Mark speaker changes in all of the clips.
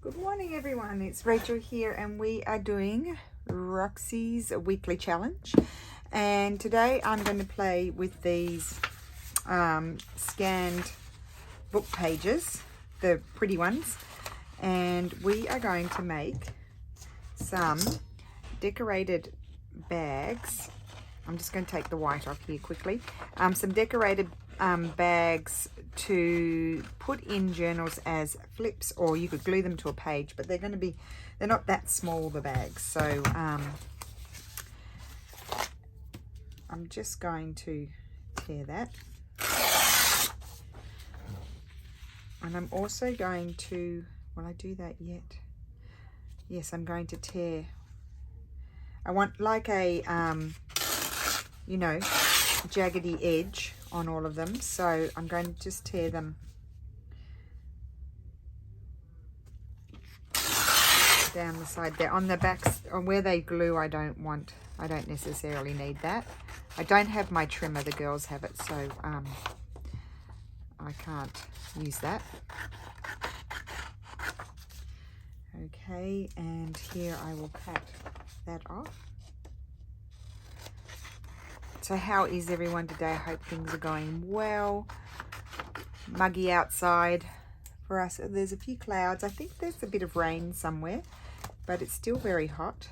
Speaker 1: Good morning everyone, it's Rachel here and we are doing Roxy's weekly challenge, and today I'm going to play with these scanned book pages, the pretty ones, and we are going to make some decorated bags. I'm just going to take the white off here quickly. Some decorated bags to put in journals as flips, or you could glue them to a page, but they're not that small, the bags. So I'm just going to tear that, and I'm also going to, will I do that yet? Yes, I'm going to tear. I want like a you know, jaggedy edge on all of them, so I'm going to just tear them down the side there. On the backs, on where they glue, I don't necessarily need that. I don't have my trimmer, the girls have it, so I can't use that. Okay, and here I will cut that off. So how is everyone today? I hope things are going well. Muggy outside for us. There's a few clouds. I think there's a bit of rain somewhere, but it's still very hot.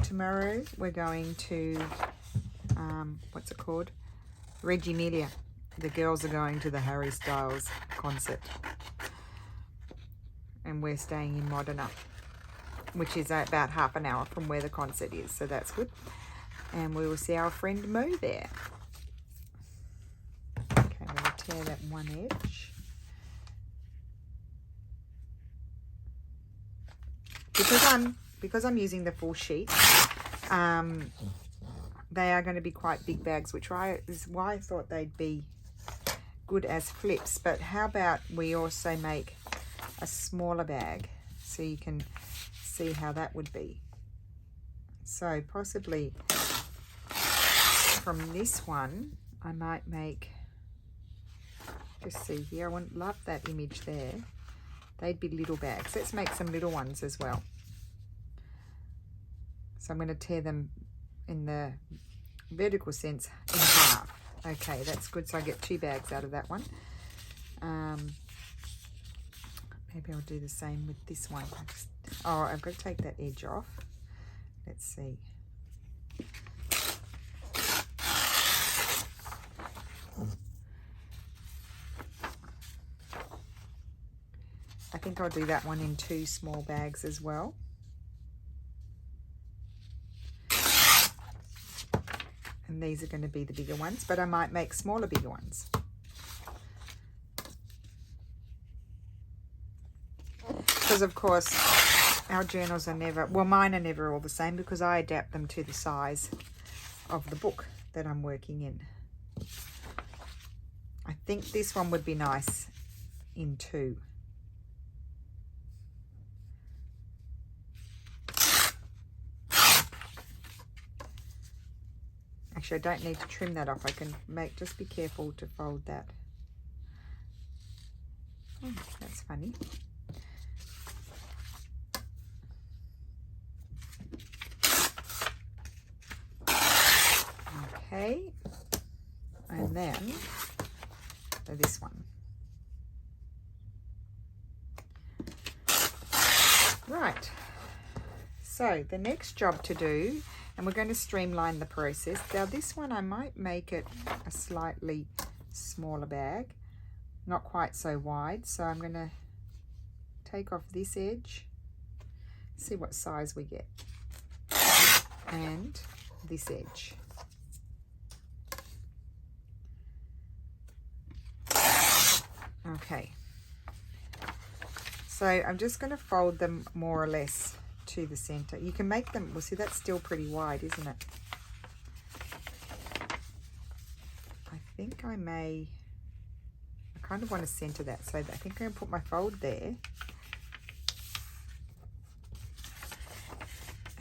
Speaker 1: Tomorrow we're going to, what's it called? Reggie Emilia. The girls are going to the Harry Styles concert. And we're staying in Modena, which is about half an hour from where the concert is, so that's good. And we will see our friend Mo there. Okay, I'm going to tear that one edge. Because I'm using the full sheet, they are going to be quite big bags, which is why I thought they'd be good as flips. But how about we also make a smaller bag so you can see how that would be. So possibly from this one, I might make, just see here, love that image there. They'd be little bags. Let's make some little ones as well. So I'm going to tear them in the vertical sense in half. Okay, that's good. So I get 2 bags out of that one. Maybe I'll do the same with this one. I've got to take that edge off. Let's see. I think I'll do that one in 2 small bags as well. And these are going to be the bigger ones, but I might make smaller, bigger ones. Because of course, our journals are never, well, mine are never all the same because I adapt them to the size of the book that I'm working in. I think this one would be nice in 2. Actually, I don't need to trim that off. I can just be careful to fold that. Oh, that's funny. Okay, and then this one. Right, so the next job to do, and we're going to streamline the process. Now this one I might make it a slightly smaller bag, not quite so wide. So I'm going to take off this edge, see what size we get, and this edge. Okay, so I'm just going to fold them more or less to the center. You can make them, well, see, that's still pretty wide, isn't it? I think I kind of want to center that, so I think I'm going to put my fold there,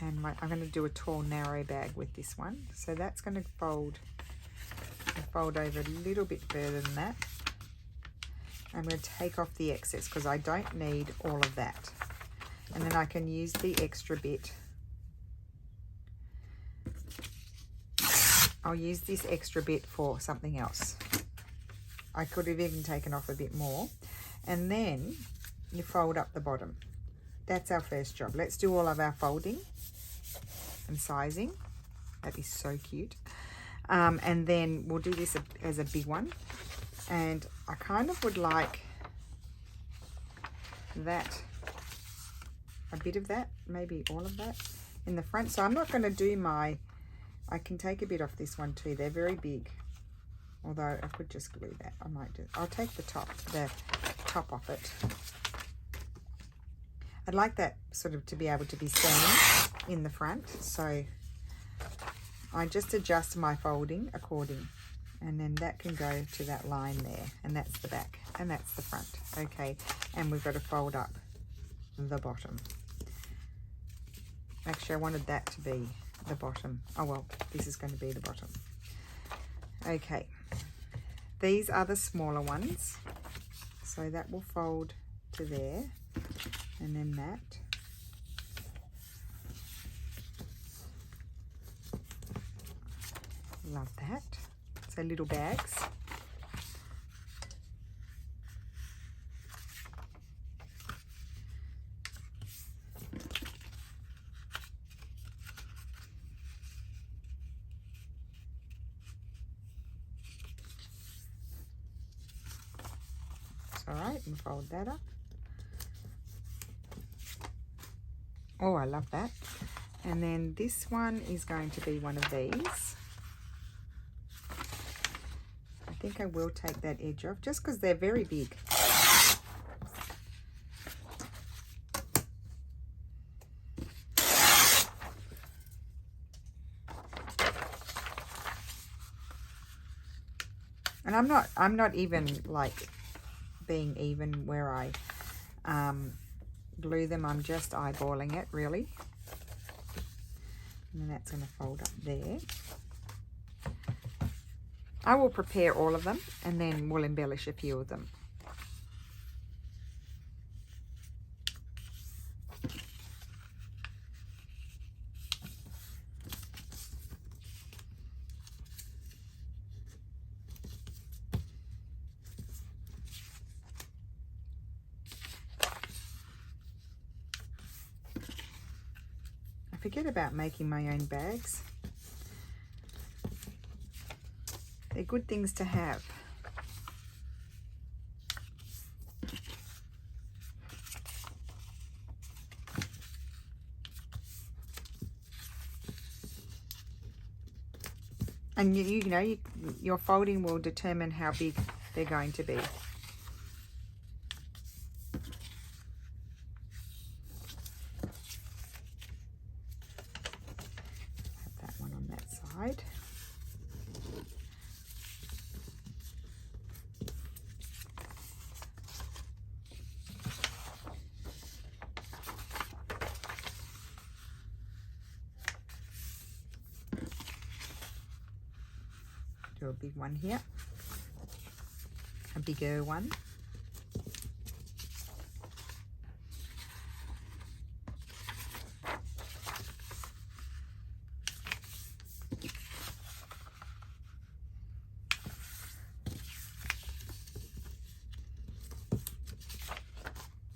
Speaker 1: and I'm going to do a tall narrow bag with this one, so that's going to fold over a little bit further than that. I'm going to take off the excess because I don't need all of that. And then I can use the extra bit. I'll use this extra bit for something else. I could have even taken off a bit more. And then you fold up the bottom. That's our first job. Let's do all of our folding and sizing. That is so cute. And then we'll do this as a big one. And I kind of would like that, a bit of that, maybe all of that in the front. So I'm not going to do my, I can take a bit off this one too. They're very big. Although I could just glue that. I might just, I'll take the top off it. I'd like that sort of to be able to be seen in the front. So I just adjust my folding according. And then that can go to that line there. And that's the back. And that's the front. Okay. And we've got to fold up the bottom. Actually, I wanted that to be the bottom. Oh, well, this is going to be the bottom. Okay. These are the smaller ones. So that will fold to there. And then that. Love that. So little bags. It's all right, and fold that up. Oh, I love that. And then this one is going to be one of these. I think I will take that edge off just because they're very big. And I'm not even like being even where I glue them. I'm just eyeballing it really. And then that's going to fold up there. I will prepare all of them and then we'll embellish a few of them. I forget about making my own bags. They're good things to have. And you know, your folding will determine how big they're going to be. Put that one on that side. Do a big one here, a bigger one.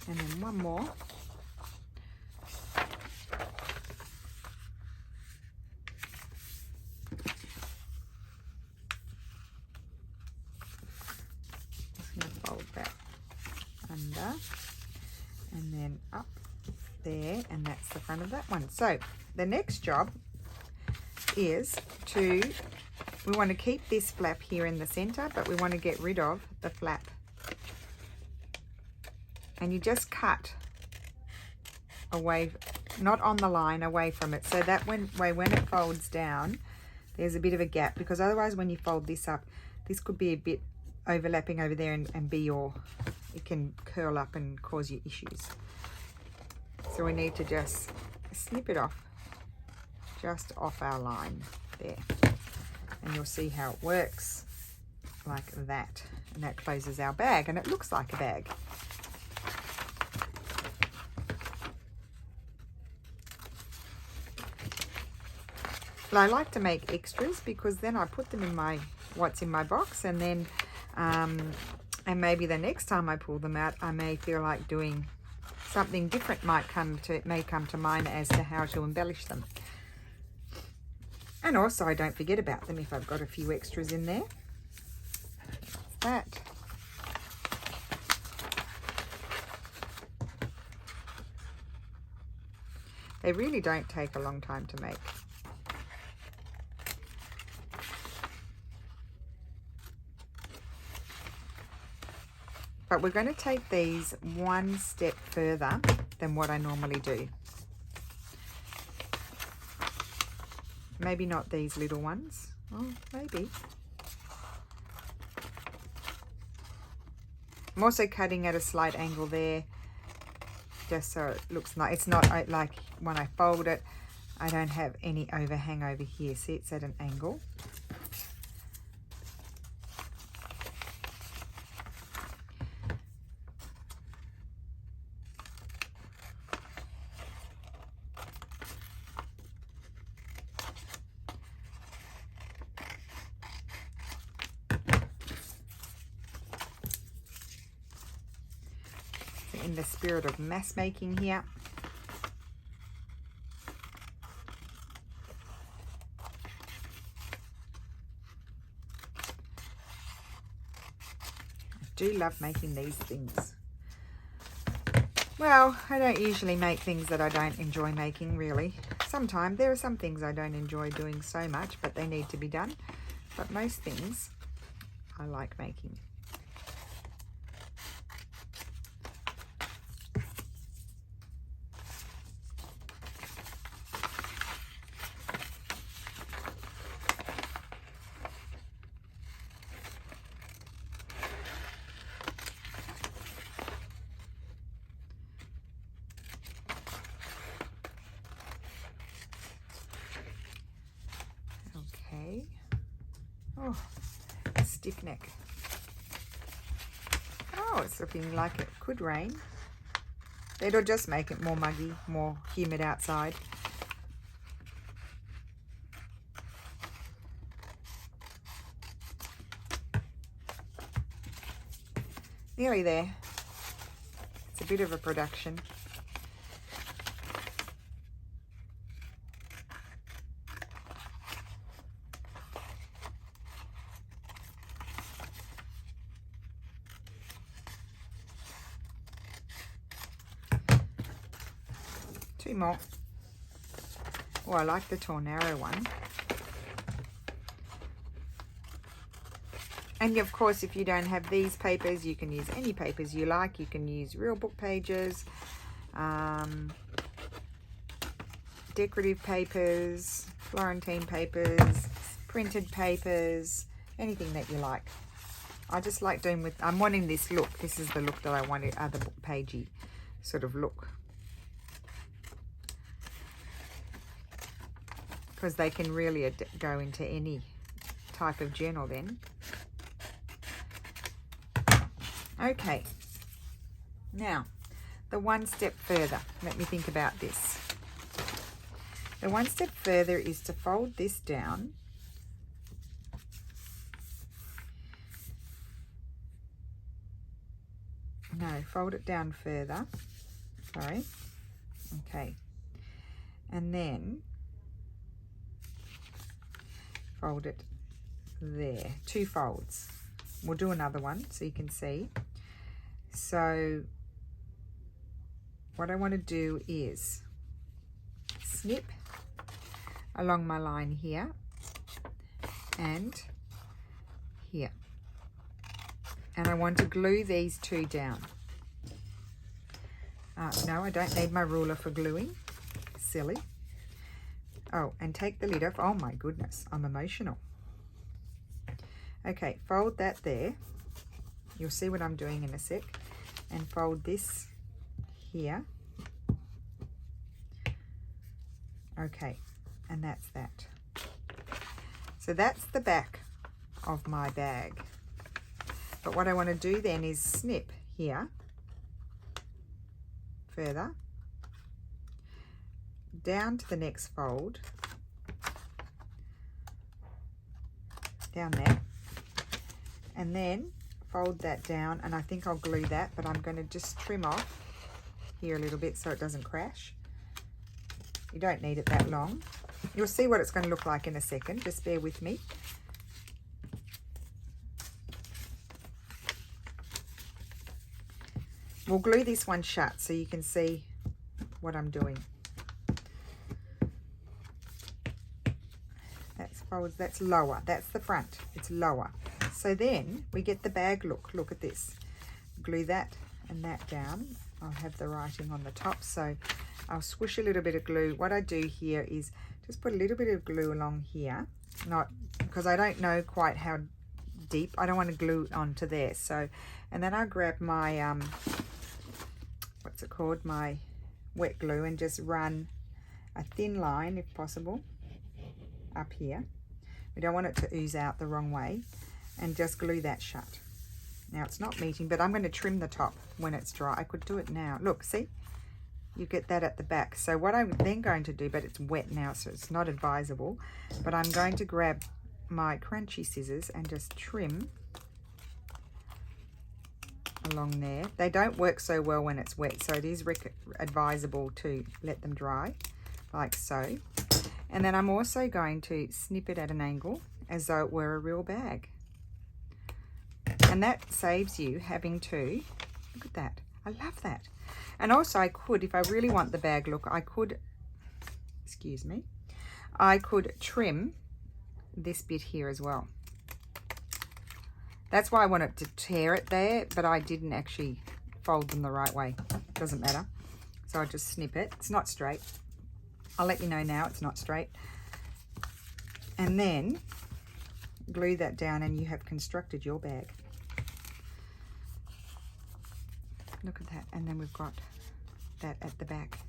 Speaker 1: And then one more. Fold that under and then up there, and that's the front of that one. So the next job is we want to keep this flap here in the center, but we want to get rid of the flap. And you just cut away, not on the line, away from it, so that when it folds down, there's a bit of a gap, because otherwise when you fold this up, this could be a bit overlapping over there and be it can curl up and cause you issues. So we need to just snip it off, just off our line there. And you'll see how it works like that. And that closes our bag, and it looks like a bag. I like to make extras because then I put them in my what's in my box, and then and maybe the next time I pull them out, I may feel like doing something different may come to mind as to how to embellish them. And also I don't forget about them if I've got a few extras in there. That. They really don't take a long time to make. But we're going to take these one step further than what I normally do. Maybe not these little ones. Oh, maybe. I'm also cutting at a slight angle there, just so it looks like, it's not like when I fold it, I don't have any overhang over here. See, it's at an angle. In the spirit of mass making here. I do love making these things. Well, I don't usually make things that I don't enjoy making, really. Sometimes there are some things I don't enjoy doing so much, but they need to be done. But most things I like making. Okay. Oh, stiff neck. Oh, it's looking like it could rain. It'll just make it more muggy, more humid outside. Nearly there. It's a bit of a production. Two more. Oh, I like the tornado one. And of course, if you don't have these papers, you can use any papers you like. You can use real book pages, decorative papers, Florentine papers, printed papers, anything that you like. I just like doing with, I'm wanting this look. This is the look that I wanted, other book pagey sort of look. Because they can really go into any type of journal then. Okay, now the one step further, let me think about this. The one step further is to fold this down. No, fold it down further, sorry. Okay, and then fold it there, two folds. We'll do another one so you can see. So what I want to do is snip along my line here and here. And I want to glue these two down. No, I don't need my ruler for gluing. Silly. Oh, and take the lid off. Oh my goodness, I'm emotional. Okay, fold that there. You'll see what I'm doing in a sec. And fold this here. Okay, and that's that. So that's the back of my bag. But what I want to do then is snip here further down to the next fold, down there, and then fold that down, and I think I'll glue that, but I'm going to just trim off here a little bit so it doesn't crash. You don't need it that long. You'll see what it's going to look like in a second, just bear with me. We'll glue this one shut so you can see what I'm doing. That's forwards, that's lower, that's the front, it's lower. So then we get the bag look. Look at this. Glue that and that down. I'll have the writing on the top, so I'll squish a little bit of glue. What I do here is just put a little bit of glue along here, not because I don't know quite how deep. I don't want to glue onto there. So, and then I grab my what's it called, my wet glue, and just run a thin line if possible up here. We don't want it to ooze out the wrong way, and just glue that shut. Now it's not meeting, but I'm going to trim the top when it's dry. I could do it now. Look, see? You get that at the back. So what I'm then going to do, but it's wet now, so it's not advisable, but I'm going to grab my crunchy scissors and just trim along there. They don't work so well when it's wet, so it is advisable to let them dry, like so. And then I'm also going to snip it at an angle as though it were a real bag. And that saves you having to, look at that, I love that. And also I could, if I really want the bag look, I could, excuse me, I could trim this bit here as well. That's why I wanted to tear it there, but I didn't actually fold them the right way. Doesn't matter. So I just snip it. It's not straight. I'll let you know now it's not straight. And then glue that down and you have constructed your bag. Look at that. And then we've got that at the back.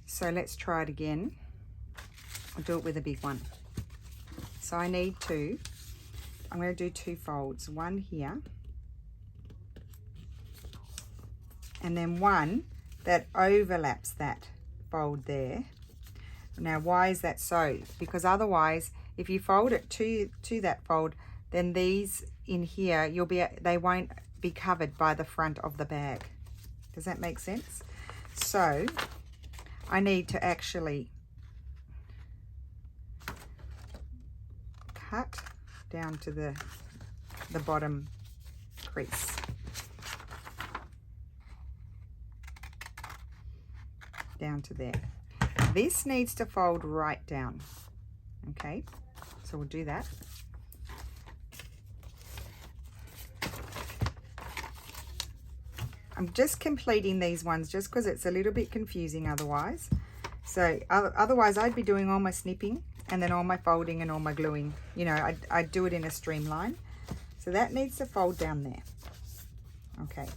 Speaker 1: So let's try it again. I'll do it with a big one. So I need to, I'm going to do 2 folds. One here. And then one that overlaps that fold there. Now why is that so? Because otherwise if you fold it to that fold, then these in here, they won't be covered by the front of the bag. Does that make sense? So I need to actually cut down to the bottom crease. Down to there. This needs to fold right down. Okay, so we'll do that. I'm just completing these ones just because it's a little bit confusing otherwise. So otherwise I'd be doing all my snipping and then all my folding and all my gluing. You know, I'd do it in a streamline. So that needs to fold down there. Okay.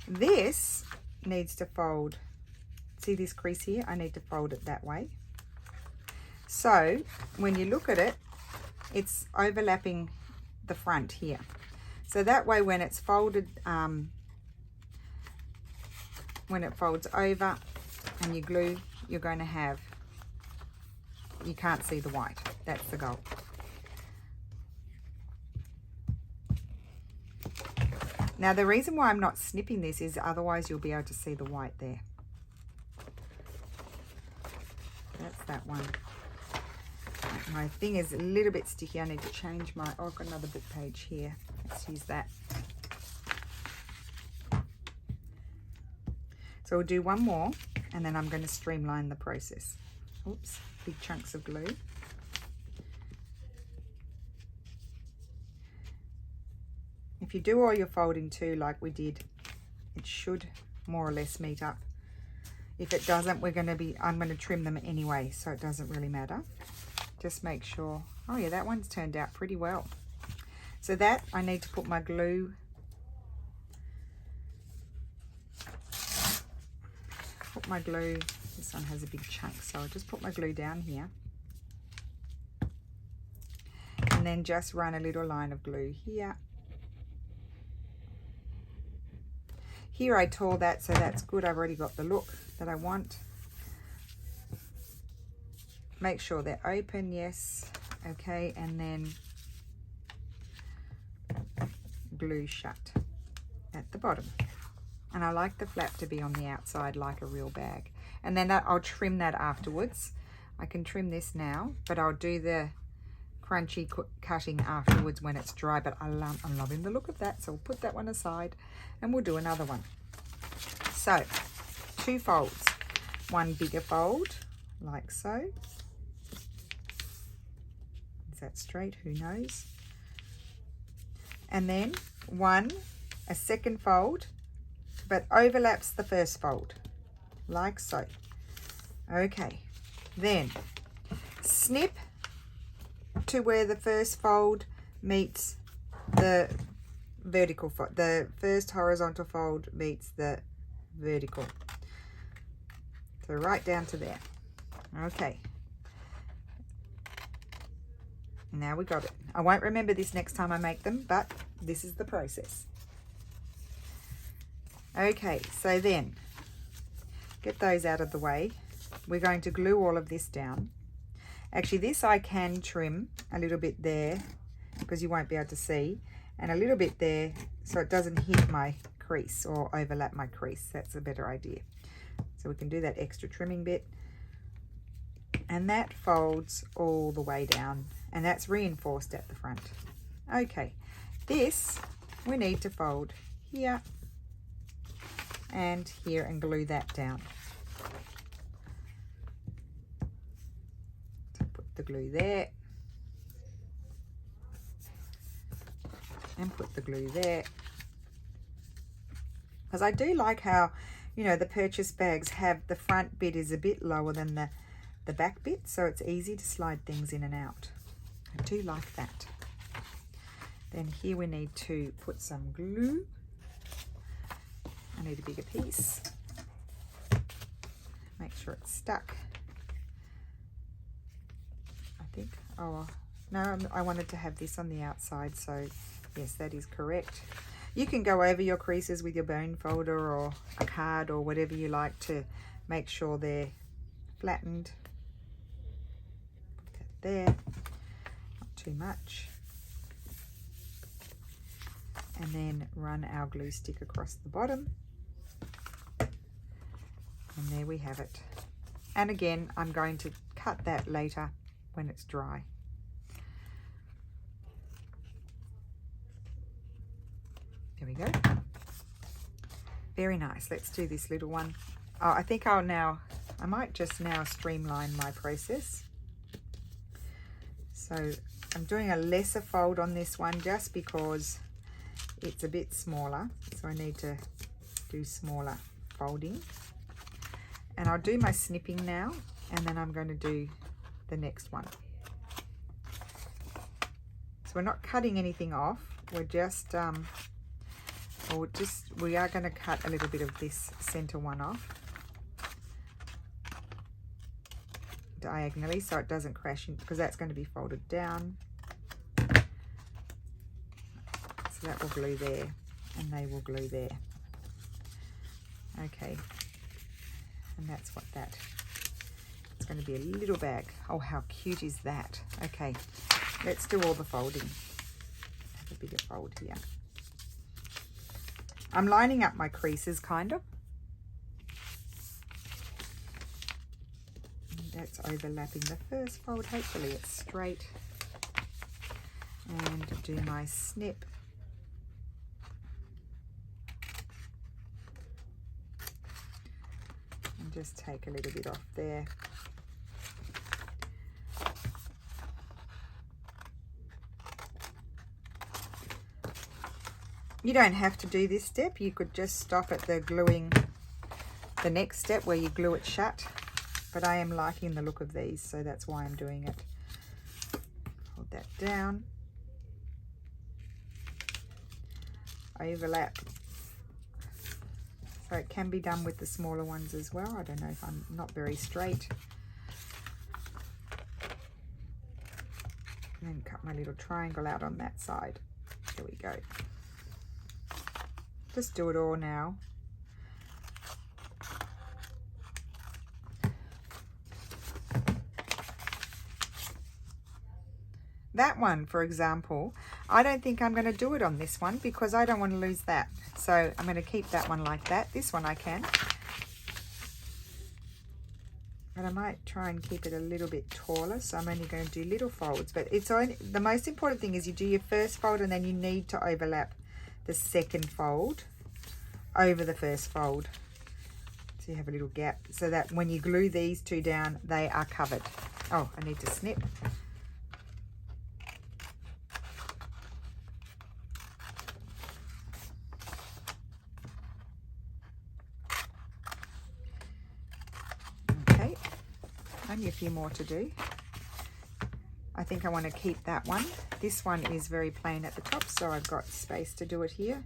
Speaker 1: This needs to fold. See this crease here? I need to fold it that way. So when you look at it, it's overlapping the front here. So that way when it's folded, when it folds over and you glue, you're going to have, you can't see the white. That's the goal. Now the reason why I'm not snipping this is otherwise you'll be able to see the white there. That's that one. My thing is a little bit sticky. I need to change my, oh, I've got another book page here. Let's use that. So we'll do one more and then I'm going to streamline the process. Oops, big chunks of glue. If you do all your folding too, like we did, it should more or less meet up. If it doesn't, I'm going to trim them anyway, so it doesn't really matter. Just make sure. Oh yeah, that one's turned out pretty well. So that I need to put my glue. Put my glue. This one has a big chunk, so I'll just put my glue down here. And then just run a little line of glue here Here I tore that, so that's good. I've already got the look that I want. Make sure they're open, yes. Okay, and then glue shut at the bottom. And I like the flap to be on the outside like a real bag. And then I'll trim that afterwards. I can trim this now, but I'll do the crunchy cutting afterwards when it's dry. But I'm loving the look of that, so we'll put that one aside and we'll do another one. So 2 folds, one bigger fold like so. Is that straight? Who knows? And then a second fold, but overlaps the first fold like so. Okay, then snip to where the first fold meets the vertical fold. The first horizontal fold meets the vertical. So right down to there. Okay. Now we got it. I won't remember this next time I make them, but this is the process. Okay, so then get those out of the way. We're going to glue all of this down. Actually, this I can trim a little bit there because you won't be able to see, and a little bit there so it doesn't hit my crease or overlap my crease. That's a better idea. So we can do that extra trimming bit, and that folds all the way down, and that's reinforced at the front. Okay, this we need to fold here and here and glue that down. So put the glue there and put the glue there, because I do like how, you know, the purchase bags have the front bit is a bit lower than the back bit, so it's easy to slide things in and out. I do like that. Then here we need to put some glue. I need a bigger piece. Make sure it's stuck. I think, oh no, I wanted to have this on the outside, so yes, that is correct. You can go over your creases with your bone folder or a card or whatever you like to make sure they're flattened. Put that there, not too much. And then run our glue stick across the bottom. And there we have it. And again, I'm going to cut that later when it's dry. There we go. Very nice. Let's do this little one. Oh, I think I might just now streamline my process. So I'm doing a lesser fold on this one just because it's a bit smaller. So I need to do smaller folding. And I'll do my snipping now, and then I'm going to do the next one. So we're not cutting anything off. We're just, we are going to cut a little bit of this center one off diagonally so it doesn't crash in, because that's going to be folded down. So that will glue there, and they will glue there. Okay. And that's what that, it's going to be a little bag. Oh, how cute is that? Okay, let's do all the folding. Have a bigger fold here. I'm lining up my creases kind of. And that's overlapping the first fold. Hopefully it's straight. And do my snip. Just take a little bit off there. You don't have to do this step. You could just stop at the gluing, the next step where you glue it shut. But I am liking the look of these, so that's why I'm doing it. Hold that down. Overlap. So it can be done with the smaller ones as well. I don't know if I'm not very straight. And then cut my little triangle out on that side. There we go. Just do it all now. that one, for example, I don't think I'm going to do it on this one because I don't want to lose that. So I'm going to keep that one like that. This one I can. But I might try and keep it a little bit taller, so I'm only going to do little folds. But it's only, the most important thing is you do your first fold and then you need to overlap the second fold over the first fold. So you have a little gap so that when you glue these two down, they are covered. Oh, I need to snip. Okay, only a few more to do. I think I want to keep that one. This one is very plain at the top, so I've got space to do it here.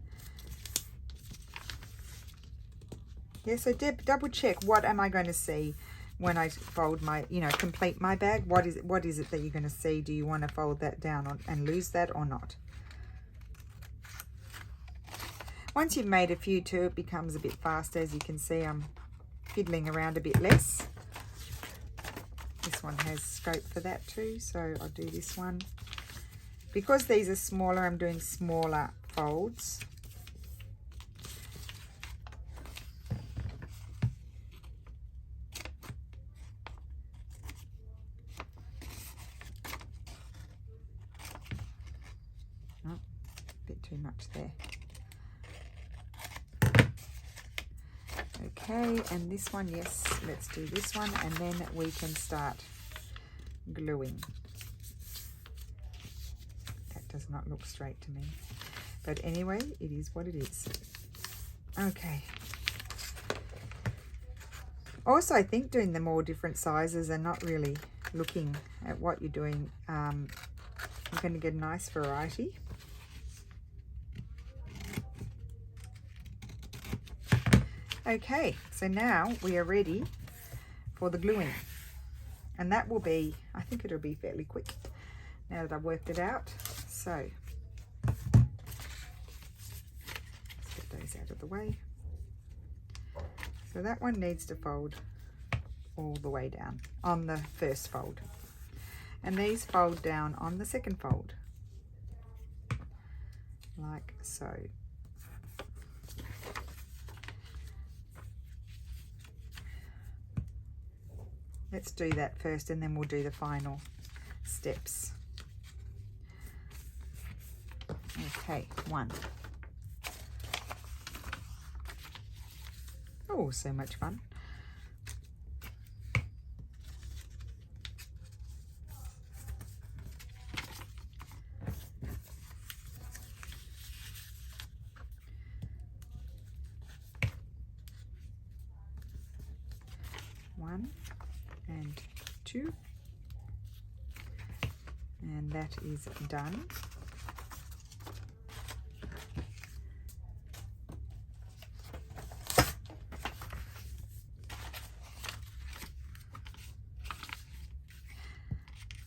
Speaker 1: Yeah, so double check, what am I going to see when I fold my, complete my bag? What is it that you're going to see? Do you want to fold that down and lose that or not? Once you've made a few too, it becomes a bit faster. As you can see, I'm fiddling around a bit less. This one has scope for that too, so I'll do this one. Because these are smaller, I'm doing smaller folds. Oh, a bit too much there. Okay, and this one, yes, let's do this one, and then we can start gluing. That does not look straight to me, but anyway, it is what it is. Okay. Also, I think doing them all different sizes and not really looking at what you're doing, you're going to get a nice variety. Okay, so now we are ready for the gluing, and that will be, I think it'll be fairly quick now that I've worked it out. So let's get those out of the way. So that one needs to fold all the way down on the first fold, and these fold down on the second fold like so. Let's do that first and then we'll do the final steps. Okay, one. Oh, so much fun. One and two, and that is done.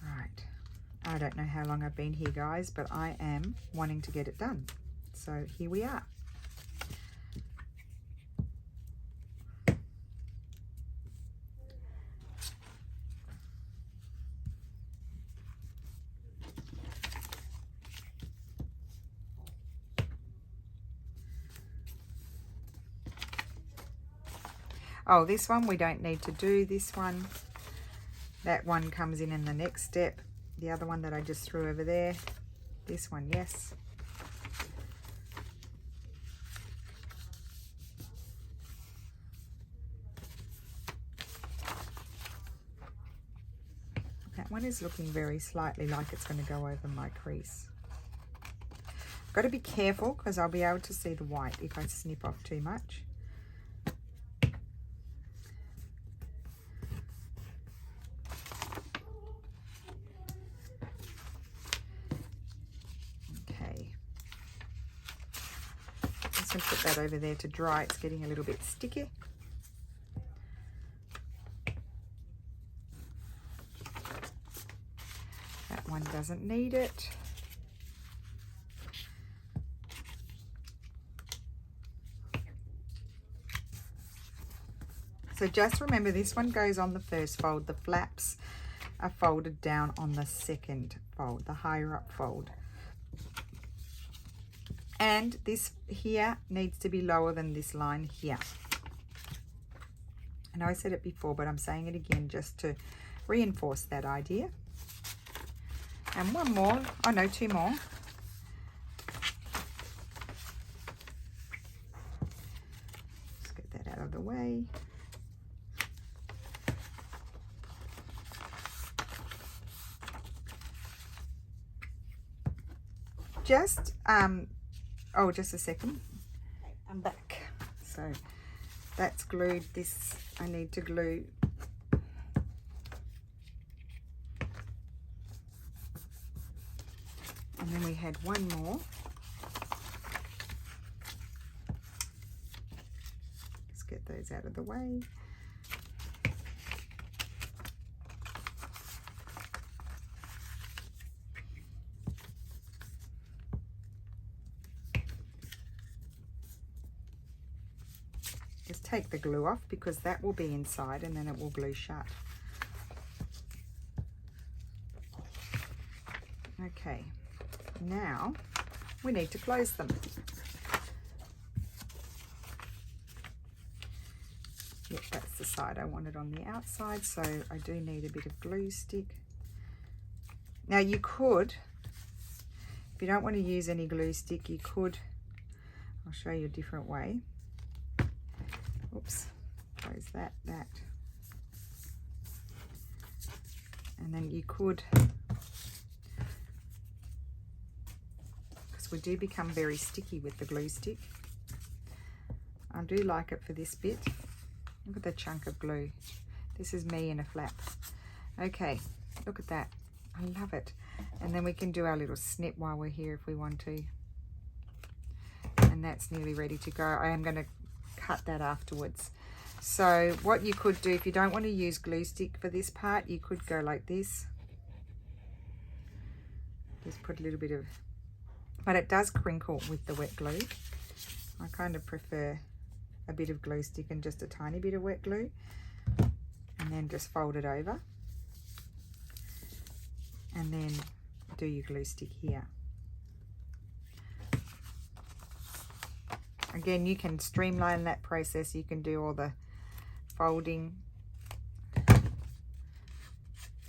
Speaker 1: Right, I don't know how long I've been here, guys, but I am wanting to get it done, so here we are. Oh, this one we don't need to do. This one, that one comes in the next step. The other one that I just threw over there, this one, yes. That one is looking very slightly like it's going to go over my crease. I've got to be careful because I'll be able to see the white if I snip off too much. Put that over there to dry. It's getting a little bit sticky. That one doesn't need it. So just remember, this one goes on the first fold. The flaps are folded down on the second fold, the higher up fold. And this here needs to be lower than this line here. I know I said it before, but I'm saying it again just to reinforce that idea. And one more, oh no, two more. Let's get that out of the way. Just, oh, just a second. I'm back. So that's glued. This I need to glue. And then we had one more. Let's get those out of the way. Just take the glue off because that will be inside and then it will glue shut. Okay. Now we need to close them. Yep, that's the side I wanted on the outside, so I do need a bit of glue stick. Now you could, if you don't want to use any glue stick, you could, I'll show you a different way. Oops, close that. And then you could, we do become very sticky with the glue stick. I do like it for this bit. Look at the chunk of glue. This is me in a flap. Okay, look at that. I love it. And then we can do our little snip while we're here if we want to. And that's nearly ready to go. I am going to cut that afterwards. So what you could do, if you don't want to use glue stick for this part, you could go like this. Just put a little bit of, but it does crinkle with the wet glue. I kind of prefer a bit of glue stick and just a tiny bit of wet glue, and then just fold it over and then do your glue stick here. Again, you can streamline that process. You can do all the folding.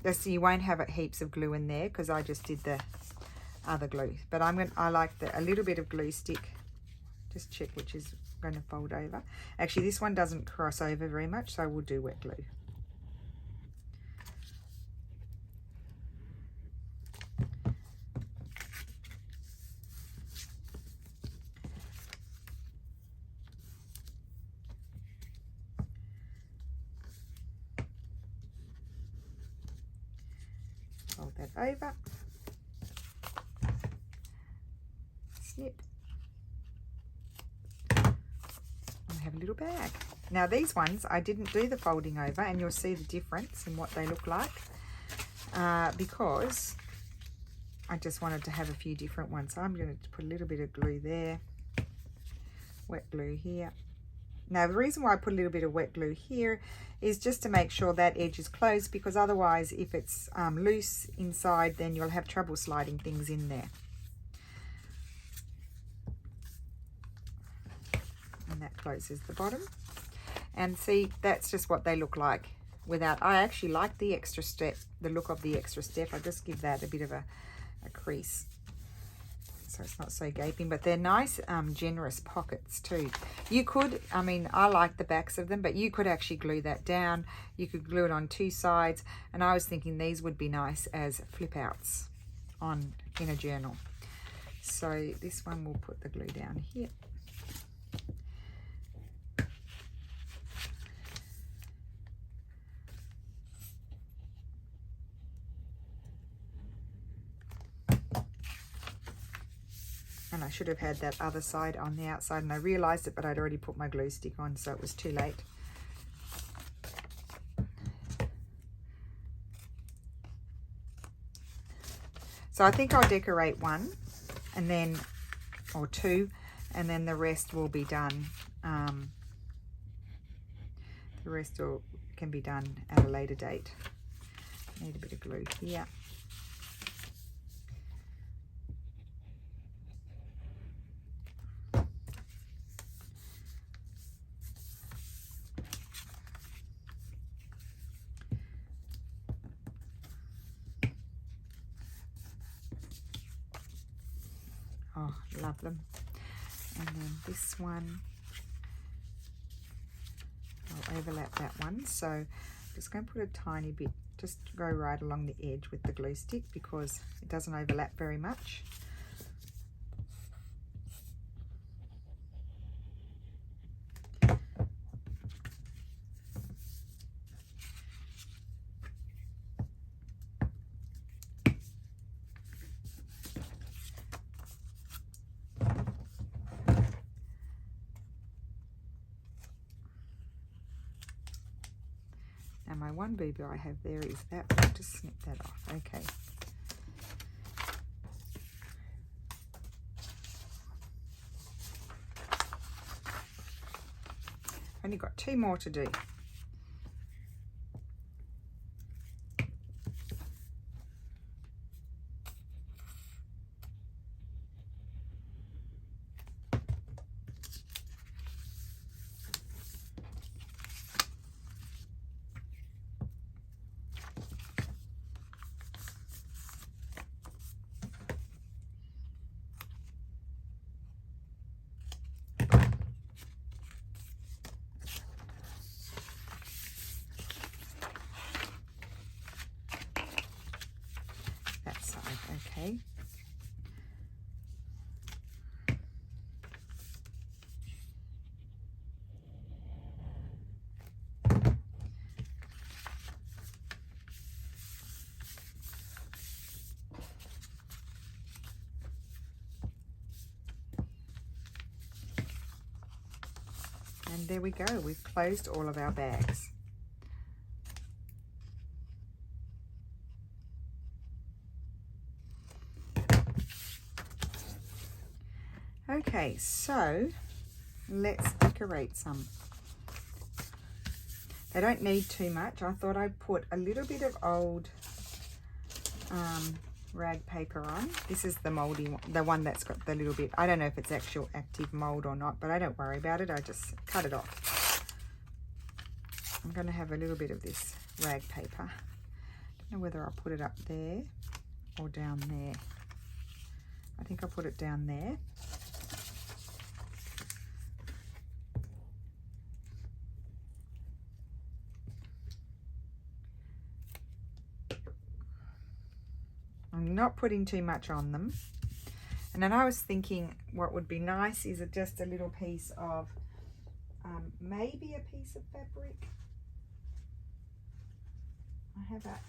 Speaker 1: Just so you won't have heaps of glue in there because I just did the other glue. But I like a little bit of glue stick. Just check which is going to fold over. Actually, this one doesn't cross over very much, so we'll do wet glue. Fold that over. Snip. I have a little bag. Now these ones I didn't do the folding over, and you'll see the difference in what they look like because I just wanted to have a few different ones. So I'm going to put a little bit of glue there, wet glue here. Now the reason why I put a little bit of wet glue here is just to make sure that edge is closed, because otherwise if it's loose inside, then you'll have trouble sliding things in there. And that closes the bottom. And see, that's just what they look like without. I actually like the extra step, the look of the extra step. I just give that a bit of a crease so it's not so gaping, but they're nice generous pockets too. You could, I mean, I like the backs of them, but you could actually glue that down. You could glue it on two sides, and I was thinking these would be nice as flip outs in a journal. So this one, we'll put the glue down here. And I should have had that other side on the outside, and I realized it, but I'd already put my glue stick on, so it was too late. So I think I'll decorate one and then, or two, and then the rest will be done. The rest can be done at a later date. Need a bit of glue here. Oh, love them. And then this one, I'll overlap that one. So I'm just going to put a tiny bit, just go right along the edge with the glue stick because it doesn't overlap very much. Now my one boo-boo I have there is that one. Just snip that off. Okay. Only got 2 more to do. That side, okay. And there we go, we've closed all of our bags. Okay, so let's decorate some. They don't need too much. I thought I'd put a little bit of old rag paper on. This is the moldy one, the one that's got the little bit, I don't know if it's actual active mold or not, but I don't worry about it. I just cut it off. I'm going to have a little bit of this rag paper. I don't know whether I'll put it up there or down there. I think I'll put it down there. I'm not putting too much on them. And then I was thinking what would be nice is just a little piece of, maybe a piece of fabric. I have a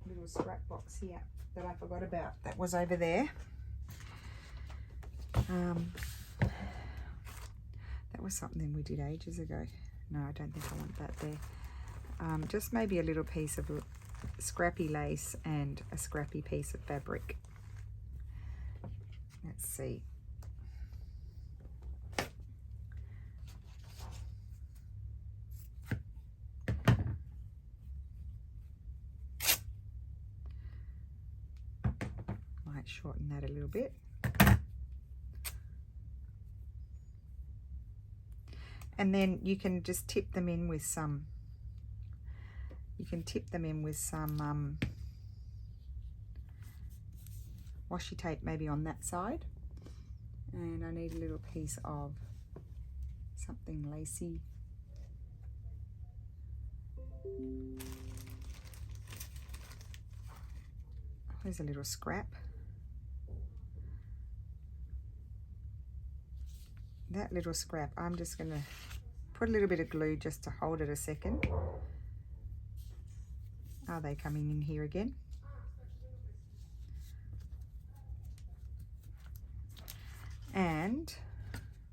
Speaker 1: little scrap box here that I forgot about that was over there. That was something we did ages ago. No, I don't think I want that there. Just maybe a little piece of scrappy lace and a scrappy piece of fabric. Let's see. Might shorten that a little bit. And then you can just tip them in with some, washi tape maybe on that side. And I need a little piece of something lacy. There's a little scrap. That little scrap, I'm just going to put a little bit of glue just to hold it a second. Are they coming in here again? And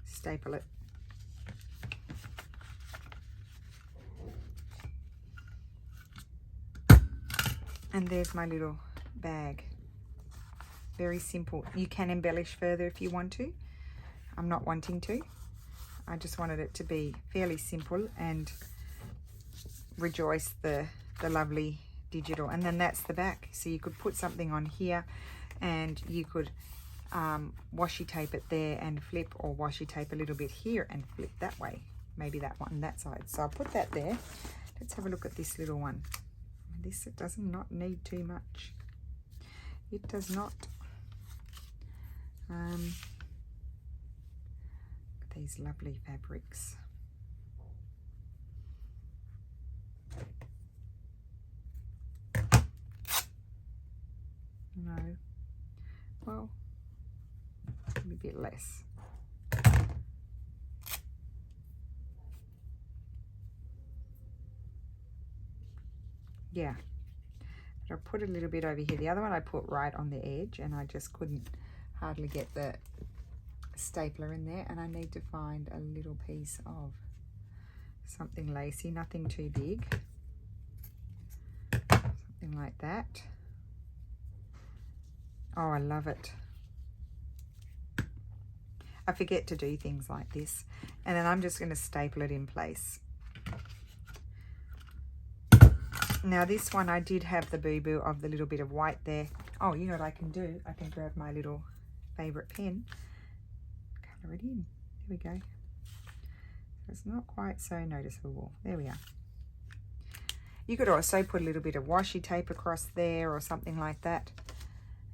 Speaker 1: staple it. And there's my little bag. Very simple. You can embellish further if you want to. I'm not wanting to. I just wanted it to be fairly simple and rejoice the lovely digital, and then that's the back. So you could put something on here, and you could washi tape it there and flip, or washi tape a little bit here and flip that way. Maybe that one, that side. So I'll put that there. Let's have a look at this little one. This, it does not need too much. It does not. These lovely fabrics. No. Well, maybe a bit less. Yeah. But I'll put a little bit over here. The other one I put right on the edge, and I just couldn't hardly get the stapler in there, and I need to find a little piece of something lacy, nothing too big. Something like that. Oh, I love it. I forget to do things like this, and then I'm just going to staple it in place. Now this one, I did have the boo-boo of the little bit of white there. Oh, you know what I can do? I can grab my little favorite pen, color it in. There we go. It's not quite so noticeable. There we are. You could also put a little bit of washi tape across there or something like that.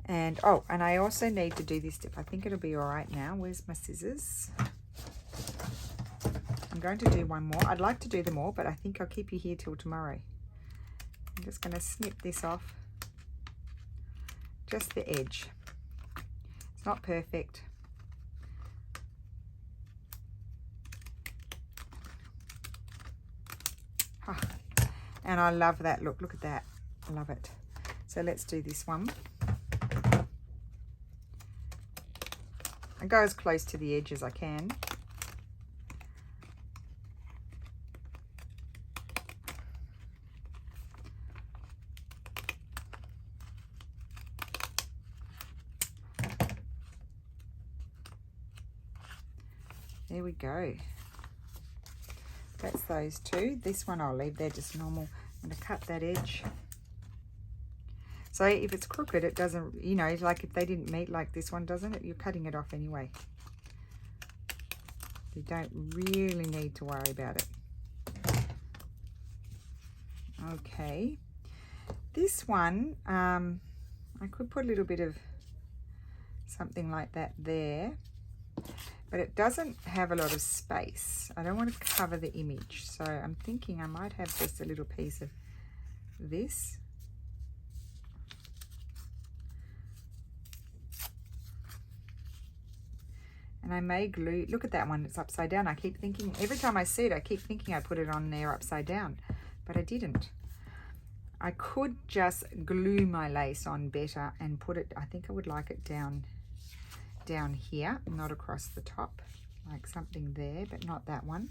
Speaker 1: And oh, and I also need to do this tip. I think it'll be all right now. Where's my scissors? I'm going to do one more. I'd like to do them all, but I think I'll keep you here till tomorrow. I'm just going to snip this off, just the edge. It's not perfect. Ah, and I love that look. Look at that. I love it. So let's do this one. I go as close to the edge as I can. There we go. That's those two. This one I'll leave there just normal. I'm going to cut that edge. So if it's crooked, it doesn't, you know, like if they didn't meet like this one, doesn't it? You're cutting it off anyway. You don't really need to worry about it. Okay. This one, I could put a little bit of something like that there, but it doesn't have a lot of space. I don't want to cover the image, so I'm thinking I might have just a little piece of this. And I may glue, look at that one, it's upside down. I keep thinking, every time I see it, I keep thinking I put it on there upside down, but I didn't. I could just glue my lace on better and put it, I think I would like it down here, not across the top, like something there, but not that one.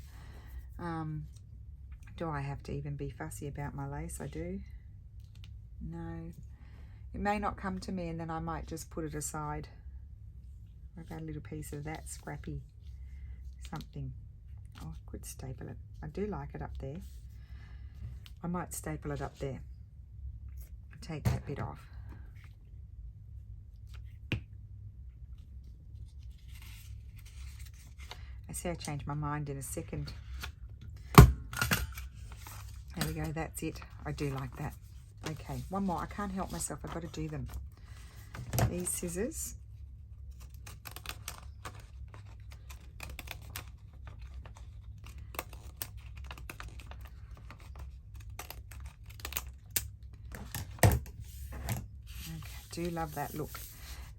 Speaker 1: Do I have to even be fussy about my lace? I do. No. It may not come to me, and then I might just put it aside. I've got a little piece of that scrappy something. Oh, I could staple it. I do like it up there. I might staple it up there. Take that bit off. I see I changed my mind in a second. There we go, that's it. I do like that. Okay, one more. I can't help myself. I've got to do them. These scissors. Do love that look.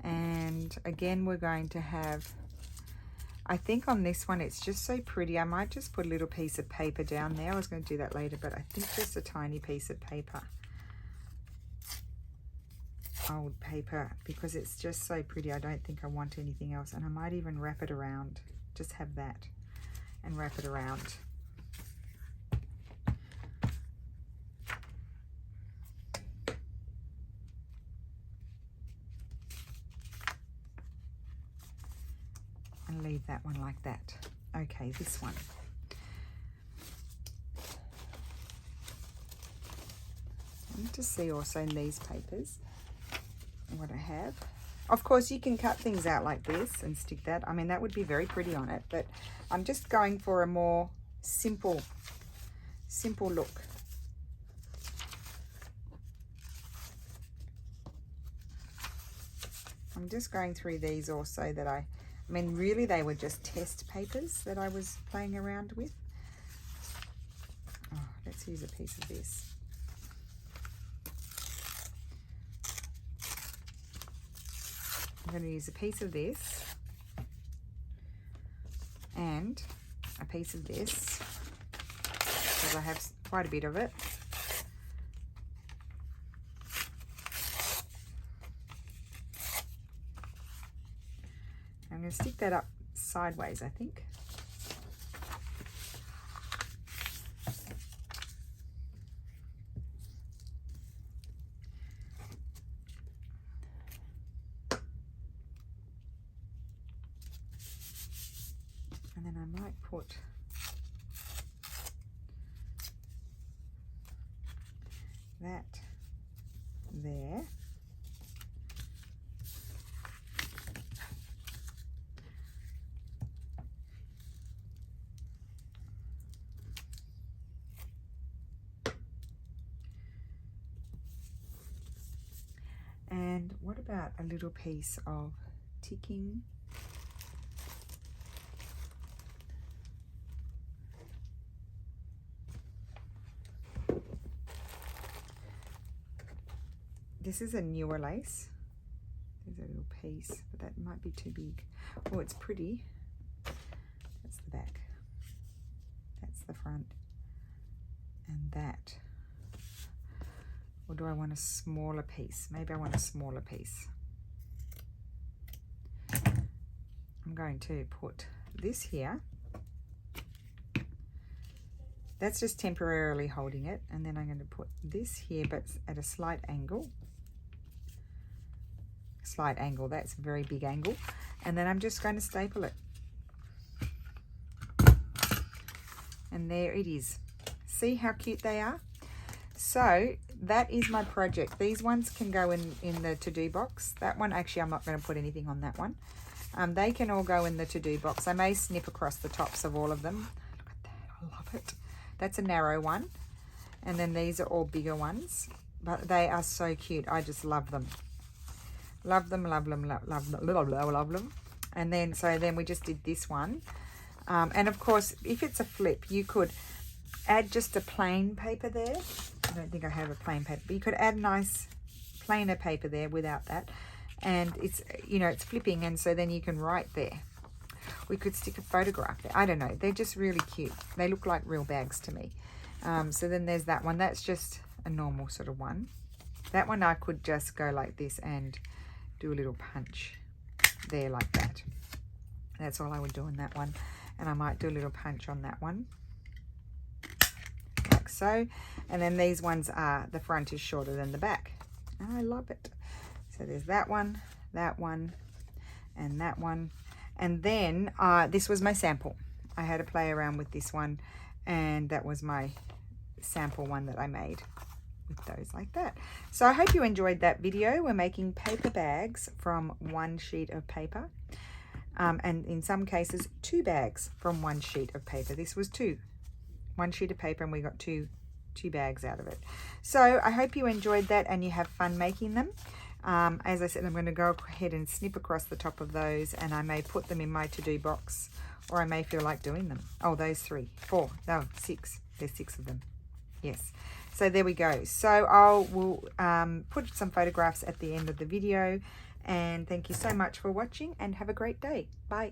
Speaker 1: And again, we're going to have, I think on this one it's just so pretty, I might just put a little piece of paper down there. I was going to do that later, but I think just a tiny piece of paper, old paper, because it's just so pretty. I don't think I want anything else. And I might even wrap it around, just have that and wrap it around. And leave that one like that. Okay, this one. to see also in these papers what I have. Of course, you can cut things out like this and stick that. I mean, that would be very pretty on it, but I'm just going for a more simple look. I'm just going through these also that I mean, really they were just test papers that I was playing around with. Oh, let's use a piece of this. I'm going to use a piece of this and a piece of this because I have quite a bit of it. I'm going to stick that up sideways, I think. And then I might put that there. And what about a little piece of ticking? This is a newer lace. There's a little piece, but that might be too big. Oh, it's pretty. That's the back. That's the front. And that. Or do I want a smaller piece? Maybe I want a smaller piece. I'm going to put this here. That's just temporarily holding it. And then I'm going to put this here, but at a slight angle. Slight angle, that's a very big angle. And then I'm just going to staple it. And there it is. See how cute they are? So that is my project. These ones can go in the to-do box. That one, actually, I'm not going to put anything on that one. They can all go in the to-do box. I may snip across the tops of all of them. Look at that, I love it. That's a narrow one. And then these are all bigger ones. But they are so cute. I just love them. Love them, love them, love them, love them. And then, so then we just did this one. And of course, if it's a flip, you could add just a plain paper there. I don't think I have a plain paper, but you could add nice plainer paper there without that. And it's, you know, it's flipping, and so then you can write there. We could stick a photograph there. I don't know. They're just really cute. They look like real bags to me. So then there's that one. That's just a normal sort of one. That one I could just go like this and do a little punch there like that. That's all I would do in that one. And I might do a little punch on that one. Like so. And then these ones are, the front is shorter than the back. And I love it. So there's that one, and that one. And then this was my sample. I had to play around with this one, and that was my sample one that I made with those like that. So I hope you enjoyed that video. We're making paper bags from one sheet of paper. And in some cases, 2 bags from one sheet of paper. This was 2. 1 sheet of paper, and we got two bags out of it. So I hope you enjoyed that and you have fun making them. As I said, I'm going to go ahead and snip across the top of those, and I may put them in my to-do box, or I may feel like doing them. Oh, those 3, 4, no, 6. There's 6 of them. Yes. So there we go. So we'll put some photographs at the end of the video, and thank you so much for watching, and have a great day. Bye.